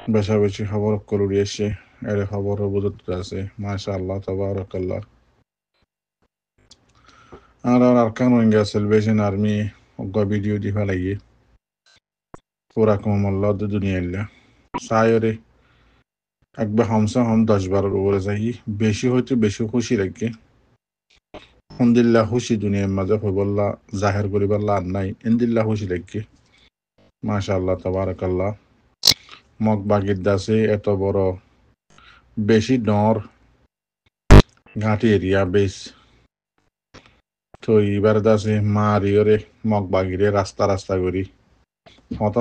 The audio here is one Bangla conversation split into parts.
বেশা বেশি খবর করি এসে এর খবর বুঝতে আছে মাশাআল্লাহ তাবারাকাল্লাহ আর আরকান ওয়েঙ্গা সেলভেশন আর্মি অগ্গা ভিডিও দি ফেলাইয়ে পুরা কমল্লা দুনিয়া ইল্লা সায়রে একবার হামসা হাম 10-12 উপরে যাই বেশি হইতে বেশি খুশি লাগে আলহামদুলিল্লাহ খুশি দুনিয়ার মাঝে হইবল্লা জাহের করিবাল্লা আর নাই ইন্দিল্লাহ খুশি লাগে মাশাআল্লাহ তাবারাকাল্লাহ মগ বাগির দাসে এত বড় বেশি ডর ঘাটি এরিয়া বেশ তো এবার দাসে মারিওরে মগ বাগিরে রাস্তা রাস্তা করি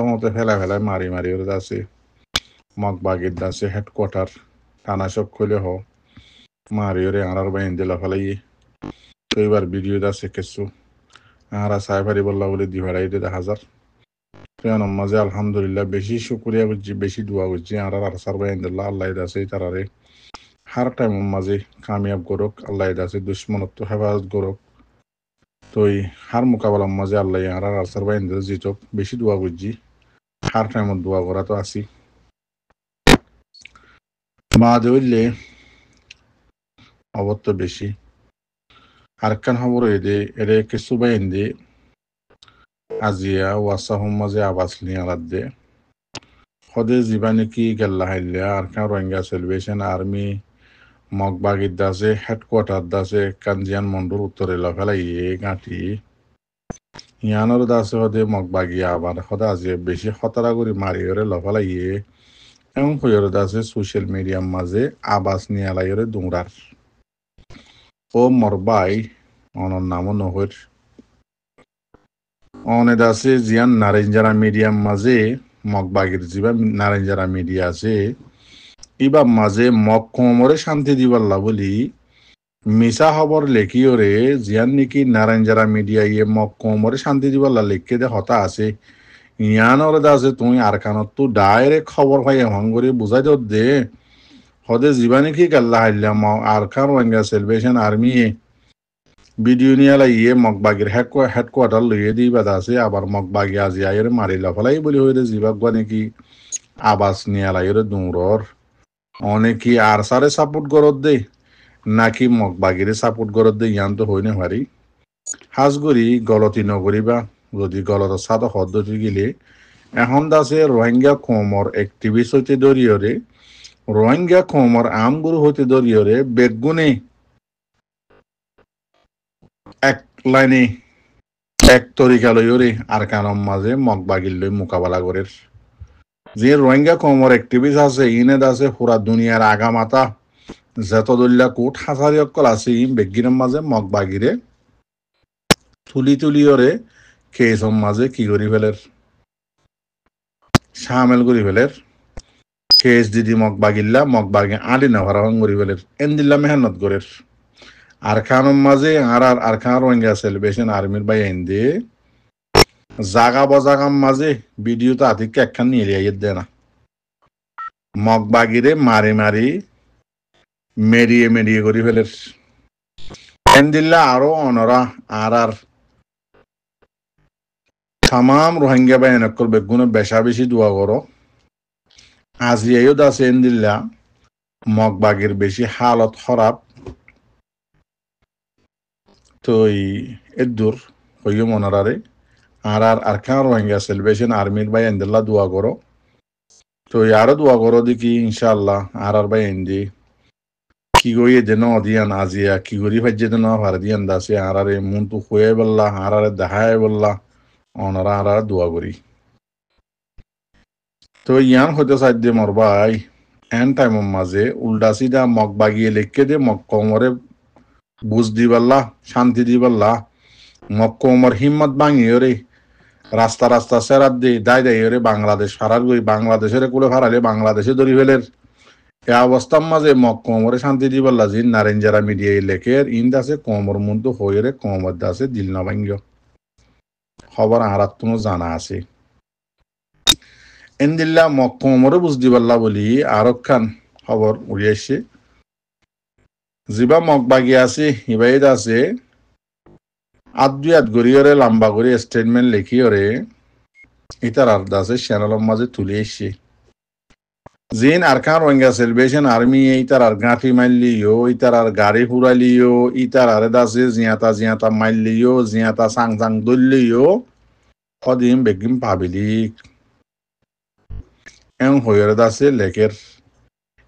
মতে ফেলা ফেলায় মারি মারি ওরে দাসে মগ বাগির দাসে হেডকোয়ার্টার টানা সব খুলে হ মারিওরে আনার বাইন দিলা ফেলাই তো এবার ভিডিও দাসে কিছু আরা সাহেবারি বললা বলে দিভাড়াই দে হাজার কেন মাঝে আলহামদুলিল্লাহ বেশি শুক্রিয়া করছি বেশি দোয়া করছি আর সার বাইন দিল্লা আল্লাহ দাসে তারারে হার টাইম মাঝে কামিয়াব করুক আল্লাহ দাসে দুশ্মনত্ব হেফাজত করুক তো হার মোকাবেলার মাঝে আল্লাহ আর সার বাইন দিল জিতক বেশি দোয়া করছি হার টাইমত দোয়া করা তো আসি বাদ হইলে অবত্য বেশি আরেকখান খবর এরে কিছু বাইন দে আজিয়া ওয়াসাহম মাঝে আবাস নিয়ে আলাদে সদে জীবানে কি গেল্লা হাইলে আরকান রোহিঙ্গা সেলিব্রেশন আর্মি মগবাগির দাসে হেডকোয়ার্টার দাসে কাঞ্জিয়ান মন্ডুর উত্তরে লফেলাই গাঁটি ইয়ানোর দাসে সদে মগবাগি আবার সদা আজি বেশি খতরা করে মারি ওরে লফেলাই এবং হইর দাসে সোশ্যাল মিডিয়ার মাঝে আবাস নিয়ে আলাইরে দুমরার ও মরবাই অনর নামও নহর অনেক আছে জিয়ান নারেঞ্জারা মিডিয়াম মাঝে মগবাগির যিবা নারেঞ্জারা মিডিয়া আছে ইবা মাঝে মগ কমরে শান্তি দিবাল্লা বলি মিশা খবর লেখিওরে জিয়ান নাকি নারেঞ্জারা মিডিয়া ইয়ে মগ কমরে শান্তি দিবাল্লা লেখকে দে হতা আছে ইয়ানর আছে তুই আর কানত তো ডাইরেক্ট খবর পাই এমন করে বুঝাই দে হদে যিবা নাকি গাল্লা হাইলাম আর খান রোহিঙ্গা সেলিব্রেশন আর্মি ভিডিও নিয়ে ইয়ে মগবাগির হেডকোয়ার্টার লইয়ে দিই বাদা আছে আবার মগবাগি আজি আয়ের মারিলা ফেলাই বলি হইলে জিবাগুয়া নাকি আবাস নিয়ে আলাইরে দৌড়র অনেকি আর সারে সাপোর্ট করত দে নাকি মগবাগিরে সাপোর্ট করত দে ইয়ান তো হইনে পারি হাজগরি গলতি নগরিবা যদি গলত সাদ পদ্ধতি গিলে এখন দাসে রোহিঙ্গা কমর এক্টিভিস্ট হইতে দরিয়রে রোহিঙ্গা কমর আমগুরু হইতে দরিয়রে বেগুনে এক লাইনে এক তরিকা লইরে আর কানম মাঝে মগবাগির লই মোকাবেলা করে যে রোহিঙ্গা কমর এক্টিভিস্ট আছে ইনেদ আছে পুরা দুনিয়ার আগামাতা যতদুল্লা কোট হাজারি অকল আছে ইম বেগিনের মাঝে মগবাগিরে তুলিওরে কেসম মাঝে কি করি ফেলের সামেল করি ফেলের কেস দিদি মগবাগিল্লা মগবাগে আলি না ভাড়া করি ফেলের এন্দিল্লা মেহনত করের আর খানম মাঝে আর খান রোহিঙ্গা সেলিব্রেশন আর্মির বাই এন্দি জাগা বজাগাম মাঝে ভিডিও তো আতিকে একখান নিয়ে লিয়ে দেয় না মগবাগিরে মারি মারি মেরিয়ে করি ফেলের এন্দিল্লা আরো অনরা আর তামাম রোহিঙ্গা বাই এনেকল বেগুনে বেশা বেশি দোয়া করো আজিয়াইও দাসে এন্দিল্লা মগবাগির বেশি হালত খারাপ তো এদুর হইও মনারারে আর খান রোহিঙ্গা সেলিব্রেশন আর্মির বাই এন্দিল্লা দোয়া করো তো আরো দোয়া করো দেখি ইনশাআল্লাহ আর বাই এন্দি কি গইয়ে দেন দিয়ান আজিয়া কি করি ভাজ্যে দেন ভার দিয়ান দাসে আরারে মন তো হয়ে বললা আরারে দেখায় বললা অনারা আর দোয়া করি তো ইয়ান হইতে সাধ্য মর ভাই এন টাইমের মাঝে উল্টা সিধা মগ বাগিয়ে লিখকে দে মগ কমরে বুঝ দি পারলা শান্তি দি পারলা মগ কমর হিম্মত ভাঙিয়ে রে রাস্তা রাস্তা সেরাত দি দায় রে বাংলাদেশ ফারার গই বাংলাদেশের কুলে ফারালে বাংলাদেশে ধরি ফেলের এ অবস্থার মাঝে মগ কমরে শান্তি দি পারলা জিন নারেঞ্জারা মিডিয়া লেখের ইন দাসে কমর মন্ত হয়ে রে কমর দাসে দিল না ভাঙ্গ খবর আরাত কোনো জানা আছে এন্দিল্লা মগ কমরে বুঝ দি পারলা বলি আরব খান খবর উড়ে আসছে যিবা মগ বাগি আছে হিবাইদ আছে আদ গড়িয়রে লম্বা করে স্টেটমেন্ট লিখিয়রে ইতার আর দাসে চ্যানেলের মাঝে তুলে এসছে জিন আরকান রোহিঙ্গা সেলিব্রেশন আর্মি ইতার আর গাঁঠি মারলিও ইতার আর গাড়ি ফুরালিও ইতার আর দাসে জিয়াতা মারলিও জিয়াতা সাং সাং দলিও কদিন বেগিম পাবিলিক এং হইরে দাসে লেকের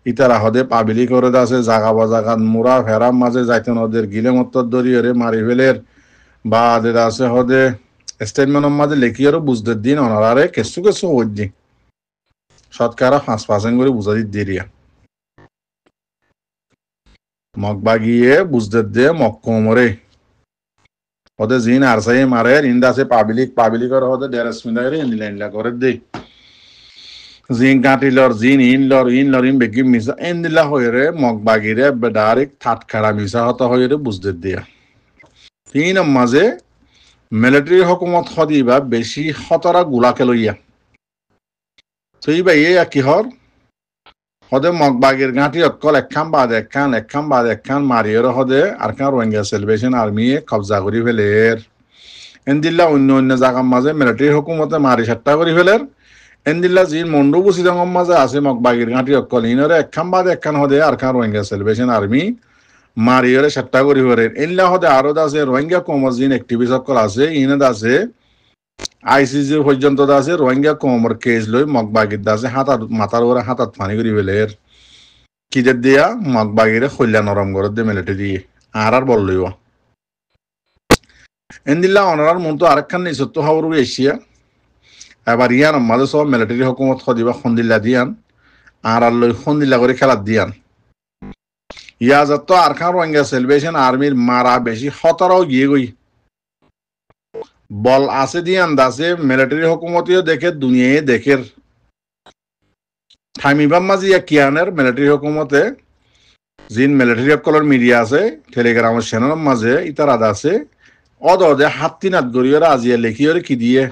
ইতারা হদে পাবিলিক করে দাসে জাগা বাজাগান মুরা ফেরাম মাঝে যাইতেন ওদের গিলে মত্তর দরিয়রে মারি ফেলের বা আদের আছে হদে স্টেটমেন্টের মাঝে লেখিয়ারও বুঝতে দিন অনারারে কেসু কেসু হইদি শতকরা 5% করে বুঝা দিরিয়া মগবাগিয়ে বুঝতে দে মক্কমরে ওদের জিন আরসাই মারে ইন্দা আছে পাবলিকর হদে ডেরাস মিন্দারে ইনলা করে দে জিন কাটিলর জিন ইন বেগি মিসা এন্দিলা হইরে মগবাগিরে ডাইরেক্ট থাটখাড়া মিসা হতা হইরে বুঝতে দিয়া তিন মাঝে মিলিটারি হুকুমত হদিবা বেশি খতরা গুলাকে লইয়া তুই বা ইয়ে কিহর হদে মগবাগের গাঁটি অকল একখান বাদ একখান মারিয়র হদে আর খান রোহিঙ্গা সেলিব্রেশন আর্মি কবজা করি ফেলের এন্দিল্লা অন্য জায়গার মাঝে মিলিটারি হুকুমতে মারি সাতটা করি ফেলের এন্দিল্লা জিন মন্ডু বুসি জঙ্গম মাঝে আছে মগবাগের গাঁটি অকল ইনরে একখান বাদ একখান হদে আর খান রোহিঙ্গা সেলিব্রেশন আর্মি মারিয়রে সাতটা করি ফেলের এনলা হদে আরো আছে রোহিঙ্গা কমর জিন অ্যাক্টিভিস্ট অকল আছে ইনে আছে আইসিসি পর্যন্ত আছে রোহিঙ্গা কমর কেস লই মগবাগির দাসে মাথার উপরে হাতাত পানি করি ফেলের কিদের দিয়া মগবাগিরে খৈলা নরম করে দে মিলিটারি দিয়ে আর বল লইব এন্দিল্লা অনারার মন তো আরেকখান নেই সত্য খবর এশিয়া এবার ইয়ান আমাদের সব মিলিটারি হুকুমত দিবা খন্দিল্লা দিয়ান আর লই খন্দিল্লা করে খেলার দিয়ান ইয়া যত আর খান রোহিঙ্গা সেলিব্রেশন আর্মির মারা বেশি খতরাও গিয়ে গই বল আছে দিয়ান দাসে মিলিটারি হুকুমতিও দেখে দুনিয়ায় দেখের থামিবাম মাঝে ইয়া কিয়ানের মিলিটারি হুকুমতে জিন মিলিটারি সকলের মিডিয়া আছে টেলিগ্রামের চ্যানেলের মাঝে ইতার আদা আছে অদে হাত্তিনাথ গরিয়রা আজিয়া লেখিয়রে কি দিয়ে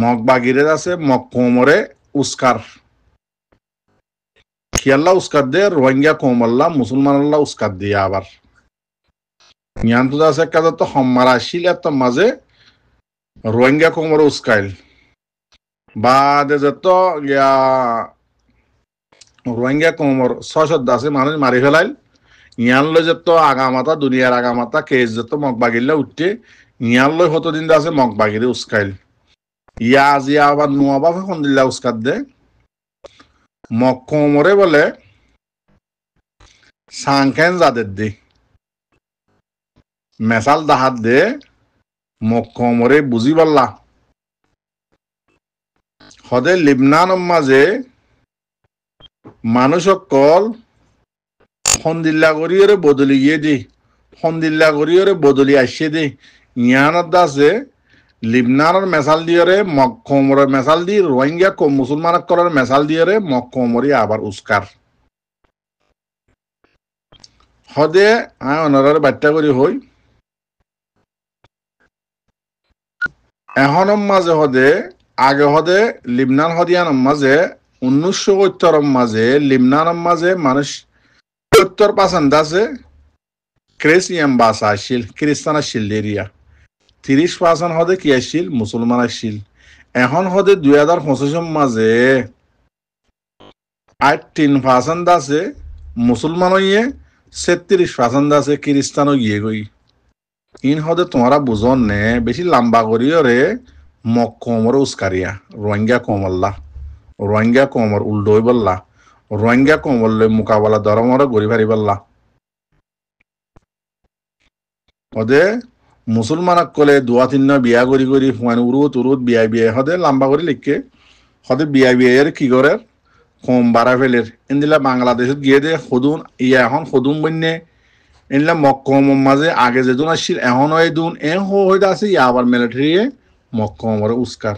মগবাগিরে আছে মক্কমরে উস্কার খিয়াল্লা উস্কার দে রোহিঙ্গা কোমল্লা মুসলমানাল্লাহ উস্কার দিয়ে আবার জ্ঞান তো আছে কাজ তো হম্মারা আসিল এত মাঝে রোহিঙ্গা কোমরে উস্কাইল বা যত ইয়া রোহিঙ্গা কোমর 600 আছে মানুষ মারি ফেলাইল ইয়ান লই যত আগামাতা দুনিয়ার আগামাতা কেস যত মগবাগিল্লা উঠতে ইয়ান লই কতদিন আছে মগবাগিরে উস্কাইল ইয়া আজি আবার নোয়াবা ফন্দিল্লা উস্কার দে মক্কমরে বলে সাংকেন যাদের দে মেসাল দাহাত দে মক্কমরে বুঝি পারলা হদে লিবনান মাঝে মানুষ সকল ফন্দিল্লা করিয়রে বদলি গিয়ে দি ফন্দিল্লা করিয়রে বদলি আসছে দি ইয়ানত আছে লিবনানের মেসাল দিয়রে মক্কমরের মেসাল দি রোহিঙ্গা কম মুসলমান করার মেসাল দিয়রে মক্কমরি আবার উস্কার হদে অনারার বার্তা করি হই এখন মাঝে হদে আগে হদে লিবনান হদিয়ান মাঝে 1970 মাঝে লিবনান মাঝে মানুষ 70% আছে ক্রিশ্চিয়ান বাসা আসিল খ্রিস্টান আসিল এরিয়া 30% হদে কি আসিল মুসলমান আসিল এখন হদে 2025 মাঝে 3% আছে মুসলমান ইয়ে 36% আছে খ্রিস্টান গিয়ে গই ইন হদে তোমরা বুঝন নে বেশি লম্বা করিয়রে মক্কমরে উস্কারিয়া রোহিঙ্গা কমর উল্টোই বললা রোহিঙ্গা কমর লই মোকাবেলা ধরমরে গড়ি ফারি বললা ওদে মুসলমান কলে দুয়া তিন বিয়া করি হুয়ান উরুত বিয়া হদে লম্বা করে লিখকে হদে বিয়া কি করে কম বাড়া ফেলের এনদিলা বাংলাদেশত গিয়ে দে সদুন ইয়া এখন সদুন বন্যে এনলা মক্কম মাঝে আগে যেদুন আসছিল এখন ওই দুন হইতে আছে ইয়া আবার মিলিটারি মক্কমরে উস্কার